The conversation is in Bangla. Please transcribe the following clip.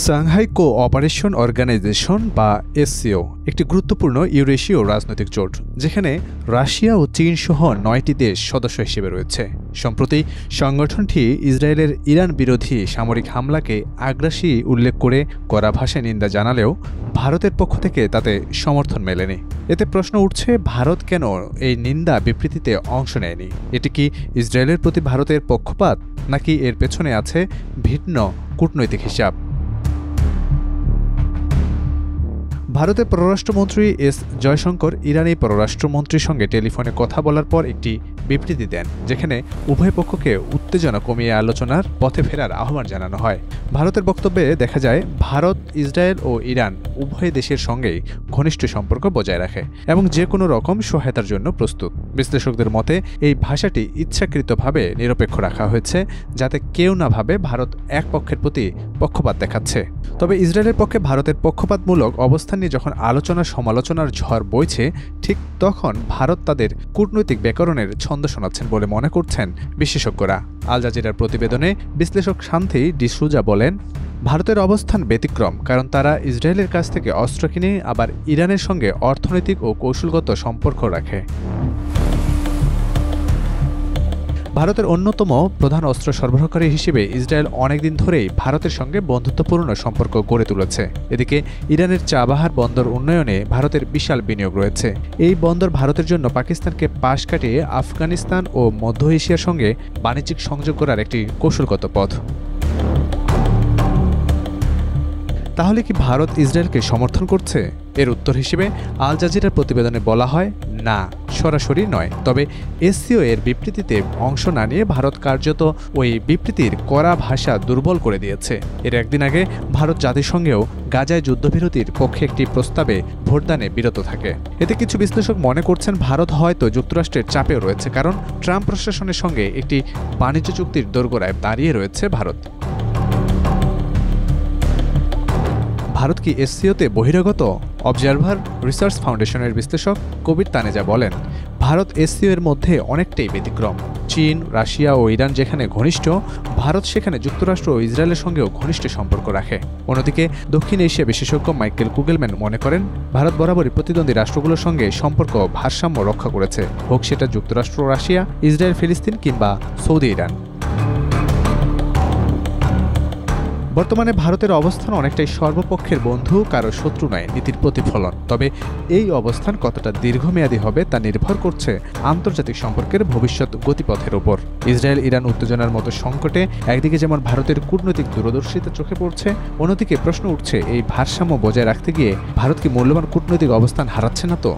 সাংহাই কোঅপারেশন অর্গানাইজেশন বা এসসিও একটি গুরুত্বপূর্ণ ইউরেশীয় রাজনৈতিক জোট, যেখানে রাশিয়া ও চীন সহ ৯টি দেশ সদস্য হিসেবে রয়েছে। সম্প্রতি সংগঠনটি ইসরায়েলের ইরান বিরোধী সামরিক হামলাকে আগ্রাসী উল্লেখ করে কড়া ভাষায় নিন্দা জানালেও ভারতের পক্ষ থেকে তাতে সমর্থন মেলেনি। এতে প্রশ্ন উঠছে, ভারত কেন এই নিন্দা বিবৃতিতে অংশ নেয়নি? এটি কি ইসরায়েলের প্রতি ভারতের পক্ষপাত, নাকি এর পেছনে আছে ভিন্ন কূটনৈতিক হিসাব? ভারতের পররাষ্ট্রমন্ত্রী এস জয়শঙ্কর ইরানি পররাষ্ট্রমন্ত্রীর সঙ্গে টেলিফোনে কথা বলার পর একটি বিবৃতি দেন, যেখানে উভয় পক্ষকে উত্তেজনা কমিয়ে আলোচনার পথে ফেরার আহ্বান জানানো হয়। ভারতের বক্তব্যে দেখা যায়, ভারত ইসরায়েল ও ইরান উভয় দেশের সঙ্গেই ঘনিষ্ঠ সম্পর্ক বজায় রাখে এবং যে কোনো রকম সহায়তার জন্য প্রস্তুত। বিশ্লেষকদের মতে এই ভাষাটি ইচ্ছাকৃতভাবে নিরপেক্ষ রাখা হয়েছে, যাতে কেউ না ভাবে ভারত এক পক্ষের প্রতি পক্ষপাত দেখাচ্ছে। তবে ইসরায়েলের পক্ষে ভারতের পক্ষপাতমূলক অবস্থান নিয়ে যখন আলোচনা সমালোচনার ঝড় বইছে, ঠিক তখন ভারত তাদের কূটনৈতিক ব্যাকরণের ছন্দ শোনাচ্ছেন বলে মনে করছেন বিশেষজ্ঞরা। আল জাজিরার প্রতিবেদনে বিশ্লেষক শান্তি ডিসুজা বলেন, ভারতের অবস্থান ব্যতিক্রম, কারণ তারা ইসরায়েলের কাছ থেকে অস্ত্র কিনে আবার ইরানের সঙ্গে অর্থনৈতিক ও কৌশলগত সম্পর্ক রাখে। ভারতের অন্যতম প্রধান অস্ত্র সরবরাহকারী হিসেবে ইসরায়েল অনেকদিন ধরেই ভারতের সঙ্গে বন্ধুত্বপূর্ণ সম্পর্ক গড়ে তুলেছে। এদিকে ইরানের চাবাহার বন্দর উন্নয়নে ভারতের বিশাল বিনিয়োগ রয়েছে। এই বন্দর ভারতের জন্য পাকিস্তানকে পাশ কাটিয়ে আফগানিস্তান ও মধ্য এশিয়ার সঙ্গে বাণিজ্যিক সংযোগ করার একটি কৌশলগত পথ। তাহলে কি ভারত ইসরায়েলকে সমর্থন করছে? এর উত্তর হিসেবে আল জাজিরার প্রতিবেদনে বলা হয়, না, সরাসরি নয়। তবে এসসিও এর বিবৃতিতে অংশ না নিয়ে ভারত কার্যত ওই বিবৃতির কড়া ভাষা দুর্বল করে দিয়েছে। এর একদিন আগে ভারত জাতিসংঘেও গাজায় যুদ্ধবিরতির পক্ষে একটি প্রস্তাবে ভোটদানে বিরত থাকে। এতে কিছু বিশ্লেষক মনে করছেন, ভারত হয়তো যুক্তরাষ্ট্রের চাপেও রয়েছে, কারণ ট্রাম্প প্রশাসনের সঙ্গে একটি বাণিজ্য চুক্তির দোরগোড়ায় দাঁড়িয়ে রয়েছে ভারত। ভারত কি এসসিওতে বহিরাগত? অবজারভার রিসার্চ ফাউন্ডেশনের বিশ্লেষক কবির তানেজা বলেন, ভারত এসসিও এর মধ্যে অনেকটাই ব্যতিক্রম। চীন, রাশিয়া ও ইরান যেখানে ঘনিষ্ঠ, ভারত সেখানে যুক্তরাষ্ট্র ও ইসরায়েলের সঙ্গেও ঘনিষ্ঠ সম্পর্ক রাখে। অন্যদিকে দক্ষিণ এশিয়া বিশেষজ্ঞ মাইকেল কুগেলম্যান মনে করেন, ভারত বরাবরই প্রতিদ্বন্দ্বী রাষ্ট্রগুলোর সঙ্গে সম্পর্ক ভারসাম্য রক্ষা করেছে, হোক সেটা যুক্তরাষ্ট্র, রাশিয়া, ইসরায়েল, ফিলিস্তিন কিংবা সৌদি ইরান। বর্তমানে ভারতের অবস্থান অনেকটাই সর্বপক্ষের বন্ধু, কারো শত্রু নয় নীতির প্রতিফলন। তবে এই অবস্থান কতটা দীর্ঘমেয়াদী হবে তা নির্ভর করছে আন্তর্জাতিক সম্পর্কের ভবিষ্যৎ গতিপথের উপর। ইসরায়েল ইরান উত্তেজনার মতো সংকটে একদিকে যেমন ভারতের কূটনৈতিক দূরদর্শিতা চোখে পড়ছে, অন্যদিকে প্রশ্ন উঠছে, এই ভারসাম্য বজায় রাখতে গিয়ে ভারত কি মূল্যবান কূটনৈতিক অবস্থান হারাচ্ছে না তো?